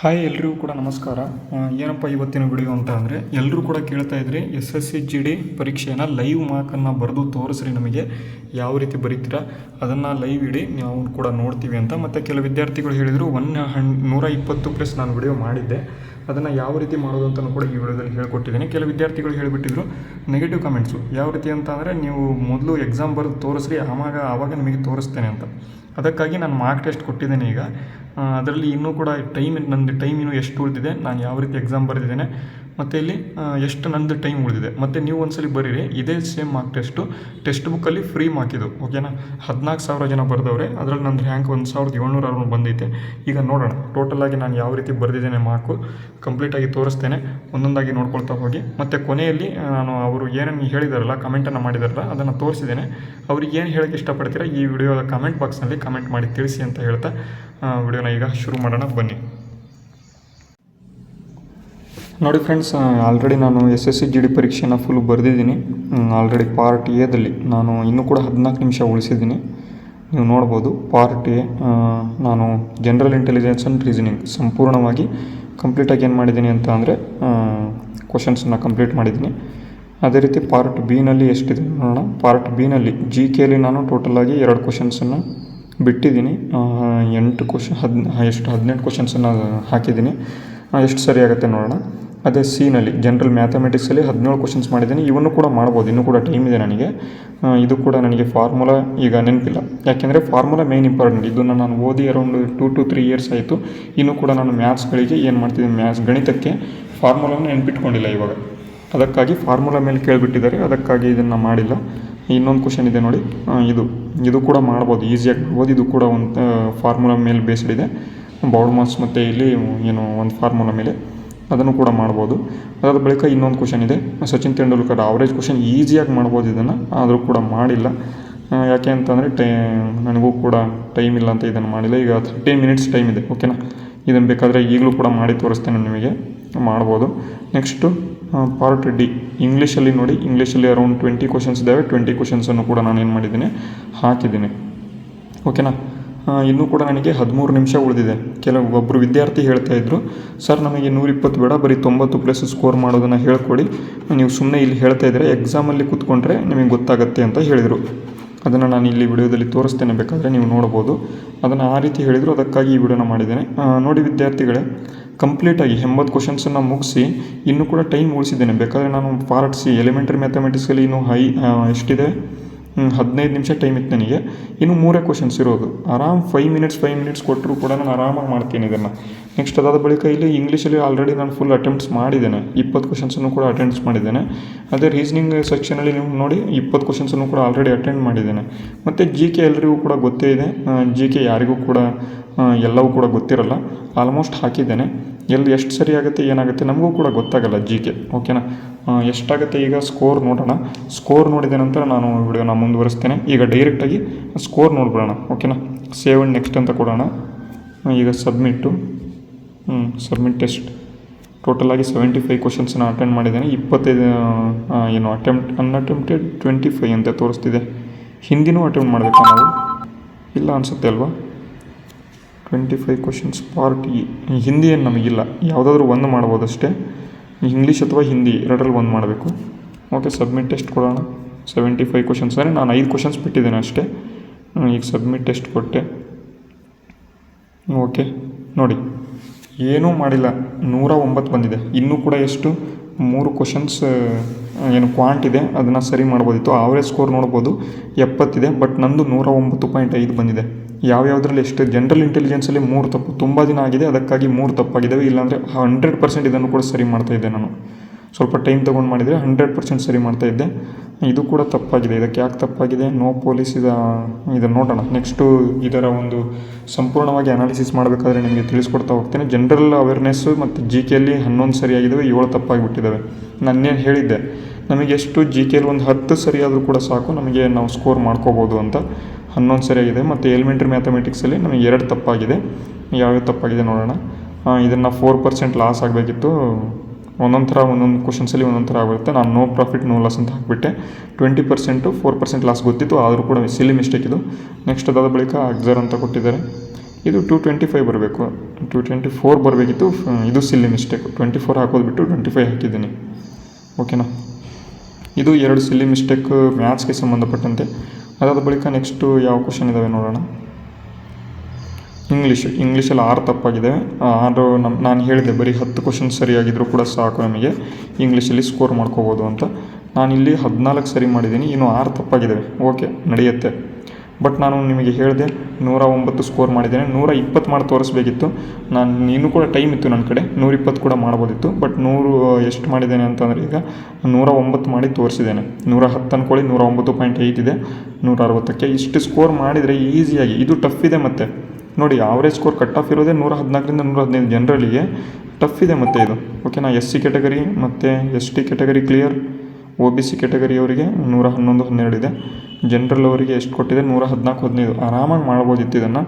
Hi ಎಲ್ರಿಗೂ ಕೂಡ ನಮಸ್ಕಾರ. ಏನಪ್ಪ ಇವತ್ತಿನ ವಿಡಿಯೋ ಅಂತ ಅಂದರೆ, ಎಲ್ಲರೂ ಕೂಡ ಕೇಳ್ತಾ ಇದ್ರಿ SSC GD ಪರೀಕ್ಷೆಯನ್ನು ಲೈವ್ ಮಾರ್ಕನ್ನು ಬರೆದು ತೋರಿಸ್ರಿ, ನಮಗೆ ಯಾವ ರೀತಿ ಬರೀತೀರಾ ಅದನ್ನು ಲೈವ್ ಇಡಿ, ನಾವು ಕೂಡ ನೋಡ್ತೀವಿ ಅಂತ. ಮತ್ತು ಕೆಲವು ವಿದ್ಯಾರ್ಥಿಗಳು ಹೇಳಿದರು 120+ ನಾನು ವಿಡಿಯೋ ಮಾಡಿದ್ದೆ, ಅದನ್ನು ಯಾವ ರೀತಿ ಮಾಡೋದು ಅಂತಲೂ ಕೂಡ ಈ ವಿಡಿಯೋದಲ್ಲಿ ಹೇಳ್ಕೊಟ್ಟಿದ್ದೀನಿ. ಕೆಲವು ವಿದ್ಯಾರ್ಥಿಗಳು ಹೇಳಿಬಿಟ್ಟಿದ್ರು ನೆಗೆಟಿವ್ ಕಮೆಂಟ್ಸು. ಯಾವ ರೀತಿ ಅಂತ ಅಂದರೆ, ನೀವು ಮೊದಲು ಎಕ್ಸಾಮ್ ಬರೆದು ತೋರಿಸ್ರಿ, ಆವಾಗ ನಿಮಗೆ ತೋರಿಸ್ತೇನೆ ಅಂತ. ಅದಕ್ಕಾಗಿ ನಾನು ಮಾರ್ಕ್ ಟೆಸ್ಟ್ ಕೊಟ್ಟಿದ್ದೇನೆ. ಈಗ ಅದರಲ್ಲಿ ಇನ್ನೂ ಕೂಡ ನಂದು ಟೈಮ್ ಇನ್ನೂ ಎಷ್ಟು ಉಳಿದಿದೆ, ನಾನು ಯಾವ ರೀತಿ ಎಕ್ಸಾಮ್ ಬರೆದಿದ್ದೇನೆ, ಮತ್ತು ಇಲ್ಲಿ ಎಷ್ಟು ನಂದು ಟೈಮ್ ಉಳಿದಿದೆ. ಮತ್ತು ನೀವು ಒಂದ್ಸಲಿ ಬರೀರಿ, ಇದೇ ಸೇಮ್ ಮಾರ್ಕ್ ಟೆಸ್ಟ್ ಬುಕ್ಕಲ್ಲಿ ಫ್ರೀ ಮಾರ್ಕ್ ಇದು, ಓಕೆನಾ. 14,000 ಜನ ಬರೆದವ್ರೆ, ಅದರಲ್ಲಿ ನಂದು ರ್ಯಾಂಕ್ 1,760 ಬಂದೈತೆ. ಈಗ ನೋಡೋಣ ಟೋಟಲಾಗಿ ನಾನು ಯಾವ ರೀತಿ ಬರೆದಿದ್ದೇನೆ, ಮಾರ್ಕು ಕಂಪ್ಲೀಟಾಗಿ ತೋರಿಸ್ತೇನೆ, ಒಂದೊಂದಾಗಿ ನೋಡ್ಕೊಳ್ತಾ ಹೋಗಿ. ಮತ್ತು ಕೊನೆಯಲ್ಲಿ ನಾನು ಅವರು ಏನೇನು ಹೇಳಿದಾರಲ್ಲ, ಕಮೆಂಟನ್ನು ಮಾಡಿದಾರಲ್ಲ, ಅದನ್ನು ತೋರಿಸಿದ್ದೇನೆ. ಅವ್ರಿಗೆ ಏನು ಹೇಳೋಕ್ಕೆ ಇಷ್ಟಪಡ್ತೀರಾ ಈ ವಿಡಿಯೋದ ಕಮೆಂಟ್ ಬಾಕ್ಸ್ನಲ್ಲಿ ಕಮೆಂಟ್ ಮಾಡಿ ತಿಳಿಸಿ ಅಂತ ಹೇಳ್ತಾ ವಿಡಿಯೋನ ಈಗ ಶುರು ಮಾಡೋಣ, ಬನ್ನಿ. ನೋಡಿ ಫ್ರೆಂಡ್ಸ್, ಆಲ್ರೆಡಿ ನಾನು SSC GD ಪರೀಕ್ಷೆನ ಫುಲ್ ಬರೆದಿದ್ದೀನಿ. ಆಲ್ರೆಡಿ ಪಾರ್ಟ್ ಎದಲ್ಲಿ ನಾನು ಇನ್ನೂ ಕೂಡ 14 ನಿಮಿಷ ಉಳಿಸಿದ್ದೀನಿ. ನೀವು ನೋಡ್ಬೋದು ಪಾರ್ಟ್ ಎ ನಾನು ಜನರಲ್ ಇಂಟೆಲಿಜೆನ್ಸ್ ಆ್ಯಂಡ್ ರೀಸನಿಂಗ್ ಸಂಪೂರ್ಣವಾಗಿ ಕಂಪ್ಲೀಟಾಗಿ ಏನು ಮಾಡಿದ್ದೀನಿ ಅಂತ ಅಂದರೆ ಕ್ವಶನ್ಸನ್ನು ಕಂಪ್ಲೀಟ್ ಮಾಡಿದ್ದೀನಿ. ಅದೇ ರೀತಿ ಪಾರ್ಟ್ ಬಿನಲ್ಲಿ ಎಷ್ಟಿದೆ ನೋಡೋಣ. ಪಾರ್ಟ್ ಬಿನಲ್ಲಿ GKಯಲ್ಲಿ ನಾನು ಟೋಟಲಾಗಿ 2 ಕ್ವಶನ್ಸನ್ನು ಬಿಟ್ಟಿದ್ದೀನಿ. 18 ಕ್ವಶನ್ಸನ್ನು ಹಾಕಿದ್ದೀನಿ. ಎಷ್ಟು ಸರಿ ಆಗುತ್ತೆ ನೋಡೋಣ. ಅದೇ ಸಿನಲ್ಲಿ ಜನರಲ್ ಮ್ಯಾಥಮೆಟಿಕ್ಸಲ್ಲಿ 17 ಕ್ವಶನ್ಸ್ ಮಾಡಿದ್ದೀನಿ. ಇವನ್ನು ಕೂಡ ಮಾಡ್ಬೋದು, ಇನ್ನೂ ಕೂಡ ಟೈಮ್ ಇದೆ ನನಗೆ. ಇದು ಕೂಡ ನನಗೆ ಫಾರ್ಮುಲಾ ಈಗ ನೆನಪಿಲ್ಲ, ಯಾಕೆಂದರೆ ಫಾರ್ಮುಲಾ ಮೇನ್ ಇಂಪಾರ್ಟೆಂಟ್. ಇದನ್ನು ನಾನು ಓದಿ ಅರೌಂಡ್ 2 to 3 ಇಯರ್ಸ್ ಆಯಿತು. ಇನ್ನೂ ಕೂಡ ನಾನು ಮ್ಯಾಥ್ಸ್ಗಳಿಗೆ ಏನು ಮಾಡ್ತಿದ್ದೀನಿ, ಗಣಿತಕ್ಕೆ ಫಾರ್ಮುಲಾವನ್ನು ನೆನಪಿಟ್ಕೊಂಡಿಲ್ಲ ಇವಾಗ. ಅದಕ್ಕಾಗಿ ಫಾರ್ಮುಲಾ ಮೇಲೆ ಕೇಳಿಬಿಟ್ಟಿದ್ದಾರೆ, ಅದಕ್ಕಾಗಿ ಇದನ್ನು ಮಾಡಿಲ್ಲ. ಇನ್ನೊಂದು ಕ್ವಶನ್ ಇದೆ ನೋಡಿ, ಇದು ಕೂಡ ಮಾಡ್ಬೋದು, ಈಸಿಯಾಗಿ ಮಾಡ್ಬೋದು. ಇದು ಕೂಡ ಒಂದು ಫಾರ್ಮುಲಾ ಮೇಲೆ ಬೇಸ್ಡ್ ಇದೆ, ಬೌಡ್ ಮಾಸ್ ಮತ್ತು ಇಲ್ಲಿ ಒಂದು ಫಾರ್ಮುಲಾ ಮೇಲೆ, ಅದನ್ನು ಕೂಡ ಮಾಡ್ಬೋದು. ಅದಾದ ಬಳಿಕ ಇನ್ನೊಂದು ಕ್ವಶನ್ ಇದೆ, ಸಚಿನ್ ತೆಂಡೂಲ್ಕರ್ ಅವರೇಜ್ ಕ್ವಶನ್. ಈಸಿಯಾಗಿ ಮಾಡ್ಬೋದು ಇದನ್ನು, ಆದರೂ ಕೂಡ ಮಾಡಿಲ್ಲ. ಯಾಕೆ ಅಂತಂದರೆ ನನಗೂ ಕೂಡ ಟೈಮ್ ಇಲ್ಲ ಅಂತ ಇದನ್ನು ಮಾಡಿಲ್ಲ. ಈಗ 30 ಮಿನಿಟ್ಸ್ ಟೈಮ್ ಇದೆ, ಓಕೆನಾ. ಇದನ್ನು ಬೇಕಾದರೆ ಈಗಲೂ ಕೂಡ ಮಾಡಿ ತೋರಿಸ್ತೇನೆ, ನಿಮಗೆ ಮಾಡ್ಬೋದು. ನೆಕ್ಸ್ಟು ಪಾರ್ಟ್ ಡಿ ಇಂಗ್ಲೀಷಲ್ಲಿ ನೋಡಿ, ಇಂಗ್ಲೀಷಲ್ಲಿ ಅರೌಂಡ್ 20 ಕ್ವಶನ್ಸ್ ಇದ್ದಾವೆ. 20 ಕ್ವಶನ್ಸನ್ನು ಕೂಡ ನಾನು ಏನು ಮಾಡಿದ್ದೀನಿ, ಹಾಕಿದ್ದೀನಿ, ಓಕೆನಾ. ಇನ್ನೂ ಕೂಡ ನನಗೆ 13 ನಿಮಿಷ ಉಳಿದಿದೆ. ಒಬ್ಬರು ವಿದ್ಯಾರ್ಥಿ ಹೇಳ್ತಾಯಿದ್ರು, ಸರ್ ನಮಗೆ 120 ಬೇಡ, ಬರೀ 90+ ಸ್ಕೋರ್ ಮಾಡೋದನ್ನು ಹೇಳ್ಕೊಡಿ, ನೀವು ಸುಮ್ಮನೆ ಇಲ್ಲಿ ಹೇಳ್ತಾ ಇದ್ದರೆ ಎಕ್ಸಾಮಲ್ಲಿ ಕೂತ್ಕೊಂಡ್ರೆ ನಿಮಗೆ ಗೊತ್ತಾಗುತ್ತೆ ಅಂತ ಹೇಳಿದರು. ಅದನ್ನು ನಾನು ಇಲ್ಲಿ ವಿಡಿಯೋದಲ್ಲಿ ತೋರಿಸ್ತೇನೆ, ಬೇಕಾದರೆ ನೀವು ನೋಡ್ಬೋದು. ಅದನ್ನು ಆ ರೀತಿ ಹೇಳಿದರು, ಅದಕ್ಕಾಗಿ ಈ ವಿಡಿಯೋನ ಮಾಡಿದ್ದೇನೆ. ನೋಡಿ ವಿದ್ಯಾರ್ಥಿಗಳೇ, ಕಂಪ್ಲೀಟಾಗಿ 80 ಕ್ವಶನ್ಸನ್ನು ಮುಗಿಸಿ ಇನ್ನೂ ಕೂಡ ಟೈಮ್ ಉಳಿಸಿದ್ದೇನೆ. ಬೇಕಾದರೆ ನಾನು ಪಾರ್ಟ್ ಸಿ ಎಲಿಮೆಂಟರಿ ಮ್ಯಾಥಮೆಟಿಕ್ಸಲ್ಲಿ ಇನ್ನೂ ಎಷ್ಟಿದೆ, 15 ನಿಮಿಷ ಟೈಮ್ ಇತ್ತು ನನಗೆ. ಇನ್ನು 3 ಕ್ವಶನ್ಸ್ ಇರೋದು. ಆರಾಮ್ 5 ಮಿನಿಟ್ಸ್ ಕೊಟ್ಟರು ಕೂಡ ನಾನು ಆರಾಮಾಗಿ ಮಾಡ್ತೀನಿ ಇದನ್ನು. ನೆಕ್ಸ್ಟ್ ಅದಾದ ಬಳಿಕ ಇಲ್ಲಿ ಇಂಗ್ಲೀಷಲ್ಲಿ ಆಲ್ರೆಡಿ ನಾನು ಫುಲ್ ಅಟೆಂಪ್ಟ್ಸ್ ಮಾಡಿದ್ದೇನೆ, 20 ಕ್ವಶನ್ಸನ್ನು ಕೂಡ ಅಟೆಂಡ್ಸ್ ಮಾಡಿದ್ದೇನೆ. ಅದೇ ರೀಸನಿಂಗ್ ಸೆಕ್ಷನಲ್ಲಿ ನೀವು ನೋಡಿ 20 ಕ್ವಶನ್ಸನ್ನು ಕೂಡ ಆಲ್ರೆಡಿ ಅಟೆಂಡ್ ಮಾಡಿದ್ದೇನೆ. ಮತ್ತು GK ಎಲ್ಲರಿಗೂ ಕೂಡ ಗೊತ್ತೇ ಇದೆ. GK ಯಾರಿಗೂ ಕೂಡ ಎಲ್ಲವೂ ಕೂಡ ಗೊತ್ತಿರಲ್ಲ, ಆಲ್ಮೋಸ್ಟ್ ಹಾಕಿದ್ದೇನೆ. ಎಷ್ಟು ಸರಿ ಆಗುತ್ತೆ ಏನಾಗುತ್ತೆ ನಮಗೂ ಕೂಡ ಗೊತ್ತಾಗಲ್ಲ GK, ಓಕೆನಾ. ಎಷ್ಟಾಗುತ್ತೆ ಈಗ ಸ್ಕೋರ್ ನೋಡೋಣ. ಸ್ಕೋರ್ ನೋಡಿದ ನಂತರ ನಾನು ವಿಡಿಯೋನ ಮುಂದುವರಿಸ್ತೇನೆ. ಈಗ ಡೈರೆಕ್ಟಾಗಿ ಸ್ಕೋರ್ ನೋಡ್ಬಿಡೋಣ, ಓಕೆನಾ. ಸೇವ್ ಆ್ಯಂಡ್ ನೆಕ್ಸ್ಟ್ ಅಂತ ಕೊಡೋಣ. ಈಗ ಸಬ್ಮಿಟ್ ಟೆಸ್ಟ್. ಟೋಟಲಾಗಿ 75 ಕ್ವಶನ್ಸನ್ನ ಅಟೆಂಡ್ ಮಾಡಿದ್ದೇನೆ. 25 ಅನ್ಅಟೆಂಪ್ಟೆಡ್ 25 ಅಂತ ತೋರಿಸ್ತಿದೆ. ಹಿಂದಿನೂ ಅಟೆಂಪ್ಟ್ ಮಾಡಬೇಕಾ ನಾವು? ಇಲ್ಲ ಅನಿಸುತ್ತೆ ಅಲ್ವಾ. 25 ಕ್ವಶನ್ಸ್ ಪಾರ್ಟ್ ಇ. ಹಿಂದಿ ಏನು ನಮಗಿಲ್ಲ, ಯಾವುದಾದ್ರೂ ಒಂದು ಮಾಡ್ಬೋದು ಅಷ್ಟೇ. ಇಂಗ್ಲೀಷ್ ಅಥವಾ ಹಿಂದಿ ಎರಡರಲ್ಲಿ ಒಂದು ಮಾಡಬೇಕು. ಓಕೆ, ಸಬ್ಮಿಟ್ ಟೆಸ್ಟ್ ಕೊಡೋಣ. 75 ಕ್ವಶನ್ಸ್ ಅಂದರೆ ನಾನು 5 ಕ್ವಶನ್ಸ್ ಬಿಟ್ಟಿದ್ದೇನೆ ಅಷ್ಟೇ. ಈಗ ಸಬ್ಮಿಟ್ ಟೆಸ್ಟ್ ಕೊಟ್ಟೆ. ಓಕೆ ನೋಡಿ, ಏನೂ ಮಾಡಿಲ್ಲ, 109 ಬಂದಿದೆ. ಇನ್ನೂ ಕೂಡ ಎಷ್ಟು 3 ಕ್ವಶನ್ಸ್ ಕ್ವಾಂಟ್ ಇದೆ, ಅದನ್ನು ಸರಿ ಮಾಡ್ಬೋದಿತ್ತು. ಆವ್ರೇಜ್ ಸ್ಕೋರ್ ನೋಡ್ಬೋದು 70 ಇದೆ, ಬಟ್ ನಂದು 109.5 ಬಂದಿದೆ. ಯಾವ್ಯಾವುದರಲ್ಲಿ ಎಷ್ಟು, ಜನರಲ್ ಇಂಟೆಲಿಜೆನ್ಸಲ್ಲಿ 3 ತಪ್ಪು, ತುಂಬ ದಿನ ಆಗಿದೆ, ಅದಕ್ಕಾಗಿ 3 ತಪ್ಪಾಗಿದ್ದಾವೆ. ಇಲ್ಲಾಂದರೆ 100% ಇದನ್ನು ಕೂಡ ಸರಿ ಮಾಡ್ತಾಯಿದ್ದೆ ನಾನು. ಸ್ವಲ್ಪ ಟೈಮ್ ತೊಗೊಂಡು ಮಾಡಿದರೆ 100% ಸರಿ ಮಾಡ್ತಾಯಿದ್ದೆ. ಇದು ಕೂಡ ತಪ್ಪಾಗಿದೆ. ಇದಕ್ಕೆ ಯಾಕೆ ತಪ್ಪಾಗಿದೆ, ನೋ ಪೊಲೀಸ್ ಇದನ್ನು ನೋಡೋಣ. ನೆಕ್ಸ್ಟು ಇದರ ಒಂದು ಸಂಪೂರ್ಣವಾಗಿ ಅನಾಲಿಸಿಸ್ ಮಾಡಬೇಕಾದ್ರೆ ನಿಮಗೆ ತಿಳಿಸ್ಕೊಡ್ತಾ ಹೋಗ್ತೇನೆ. ಜನರಲ್ ಅವೇರ್ನೆಸ್ಸು ಮತ್ತು GKಯಲ್ಲಿ 11 ಸರಿಯಾಗಿದ್ದಾವೆ, 7 ತಪ್ಪಾಗಿಬಿಟ್ಟಿದ್ದಾವೆ. ನಾನೇನು ಹೇಳಿದ್ದೆ, ನಮಗೆ ಎಷ್ಟು GKಯಲ್ಲಿ ಒಂದು 10 ಸರಿಯಾದರೂ ಕೂಡ ಸಾಕು, ನಾವು ಸ್ಕೋರ್ ಮಾಡ್ಕೋಬೋದು ಅಂತ. 11 ಸರಿಯಾಗಿದೆ. ಮತ್ತು ಎಲಿಮೆಂಟ್ರಿ ಮ್ಯಾಥಮೆಟಿಕ್ಸಲ್ಲಿ ನಮಗೆ 2 ತಪ್ಪಾಗಿದೆ. ಯಾವ್ಯಾವ ತಪ್ಪಾಗಿದೆ ನೋಡೋಣ. ಇದನ್ನು 4% ಲಾಸ್ ಆಗಬೇಕಿತ್ತು. ಒಂದೊಂದು ಕ್ವಶನ್ಸಲ್ಲಿ ಒಂದೊಂದು ಥರ ಆಗುತ್ತೆ. ನಾನು ನೋ ಪ್ರಾಫಿಟ್ ನೋ ಲಾಸ್ ಅಂತ ಹಾಕಿಬಿಟ್ಟೆ. 20% 4% ಲಾಸ್ ಗೊತ್ತಿತ್ತು, ಆದರೂ ಕೂಡ ಸಿಲ್ಲಿ ಮಿಸ್ಟೇಕ್ ಇದು. ನೆಕ್ಸ್ಟ್ ಅದಾದ ಬಳಿಕ ಅಗ್ಸರ್ ಅಂತ ಕೊಟ್ಟಿದ್ದಾರೆ. ಇದು 225 ಬರಬೇಕು, 224 ಬರಬೇಕಿತ್ತು. ಇದು ಸಿಲ್ಲಿ ಮಿಸ್ಟೇಕು, 24 ಹಾಕೋದು ಬಿಟ್ಟು 25 ಹಾಕಿದ್ದೀನಿ. ಓಕೆನಾ, ಇದು 2 ಸಿಲ್ಲಿ ಮಿಸ್ಟೇಕ್ ಮ್ಯಾಥ್ಸ್ಗೆ ಸಂಬಂಧಪಟ್ಟಂತೆ. ಅದಾದ ಬಳಿಕ ನೆಕ್ಸ್ಟು ಯಾವ ಕ್ವಶನ್ ಇದ್ದಾವೆ ನೋಡೋಣ. ಇಂಗ್ಲೀಷಲ್ಲಿ 6 ತಪ್ಪಾಗಿದೆ. 6 ನಾನು ಹೇಳಿದೆ ಬರೀ 10 ಕ್ವಶನ್ ಸರಿಯಾಗಿದ್ದರೂ ಕೂಡ ಸಾಕು ನಮಗೆ ಇಂಗ್ಲೀಷಲ್ಲಿ ಸ್ಕೋರ್ ಮಾಡ್ಕೋಬೋದು ಅಂತ. ನಾನಿಲ್ಲಿ 14 ಸರಿ ಮಾಡಿದ್ದೀನಿ, ಇನ್ನು 6 ತಪ್ಪಾಗಿದ್ದಾವೆ. ಓಕೆ, ನಡೆಯುತ್ತೆ. ಬಟ್ ನಾನು ನಿಮಗೆ ಹೇಳಿದೆ 109 ಸ್ಕೋರ್ ಮಾಡಿದ್ದೇನೆ. 120 ಮಾಡಿ ತೋರಿಸ್ಬೇಕಿತ್ತು. ಇನ್ನೂ ಕೂಡ ಟೈಮ್ ಇತ್ತು ನನ್ನ ಕಡೆ, 120 ಕೂಡ ಮಾಡ್ಬೋದಿತ್ತು. ಬಟ್ 100 ಎಷ್ಟು ಮಾಡಿದ್ದೇನೆ ಅಂತಂದರೆ ಈಗ 109 ಮಾಡಿ ತೋರಿಸಿದ್ದೇನೆ. 110 ಅಂದ್ಕೊಳ್ಳಿ, 109.5 ಇದೆ 160ಕ್ಕೆ. ಇಷ್ಟು ಸ್ಕೋರ್ ಮಾಡಿದರೆ ಈಸಿಯಾಗಿ, ಇದು ಟಫ್ ಇದೆ. ಮತ್ತು ನೋಡಿ, ಆವ್ರೇಜ್ ಸ್ಕೋರ್ ಕಟ್ ಆಫ್ ಇರೋದೇ 114ರಿಂದ 115 ಜನರಲ್ಲಿಗೆ ಟಫ್ ಇದೆ. ಮತ್ತು ಇದು ಓಕೆನಾ, SC ಕ್ಯಾಟಗರಿ ಮತ್ತು ST ಕ್ಯಾಟಗರಿ ಕ್ಲಿಯರ್, OBC ಕ್ಯಾಟಗರಿಯವರಿಗೆ 111, 12 ಇದೆ. ಜನರಲ್ ಅವರಿಗೆ ಎಷ್ಟು ಕೊಟ್ಟಿದೆ 114, 15 ಆರಾಮಾಗಿ ಮಾಡ್ಬೋದಿತ್ತು ಇದನ್ನು.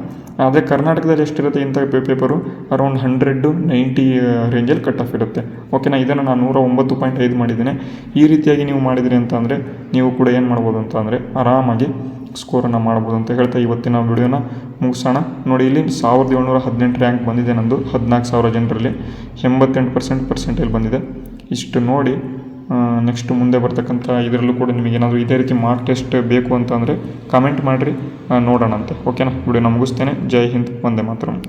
ಆದರೆ ಕರ್ನಾಟಕದಲ್ಲಿ ಎಷ್ಟಿರುತ್ತೆ ಇಂಥ ಪೇಪರು, ಅರೌಂಡ್ 190 ರೇಂಜಲ್ಲಿ ಕಟ್ ಆಫ್ ಇರುತ್ತೆ. ಓಕೆನಾ, ಇದನ್ನು ನಾನು 109.5 ಮಾಡಿದ್ದೇನೆ. ಈ ರೀತಿಯಾಗಿ ನೀವು ಮಾಡಿದಿರಿ ಅಂತ ಅಂದರೆ ನೀವು ಕೂಡ ಏನು ಮಾಡ್ಬೋದು ಅಂತ ಅಂದರೆ ಆರಾಮಾಗಿ ಸ್ಕೋರನ್ನು ಮಾಡ್ಬೋದು ಅಂತ ಹೇಳ್ತಾ ಇವತ್ತಿನ ವಿಡಿಯೋನ ಮುಗಿಸೋಣ. ನೋಡಿ, ಇಲ್ಲಿ 1718 ರ್ಯಾಂಕ್ ಬಂದಿದೆ ನಂದು 14,000 ಜನರಲ್ಲಿ, 88% ಪರ್ಸೆಂಟೇಜ್ ಬಂದಿದೆ. ಇಷ್ಟು ನೋಡಿ ನೆಕ್ಸ್ಟ್ ಮುಂದೆ ಬರ್ತಕ್ಕಂಥ ಇದರಲ್ಲೂ ಕೂಡ ನಿಮಗೇನಾದರೂ ಇದೇ ರೀತಿ ಮಾರ್ಕ್ ಟೆಸ್ಟ್ ಬೇಕು ಅಂತ ಅಂದರೆ ಕಮೆಂಟ್ ಮಾಡಿರಿ, ನೋಡೋಣ ಅಂತೆ. ಓಕೆನಾ, ವಿಡಿಯೋನ ಮುಗಿಸ್ತೇನೆ. ಜೈ ಹಿಂದ್, ವಂದೇ ಮಾತರಂ.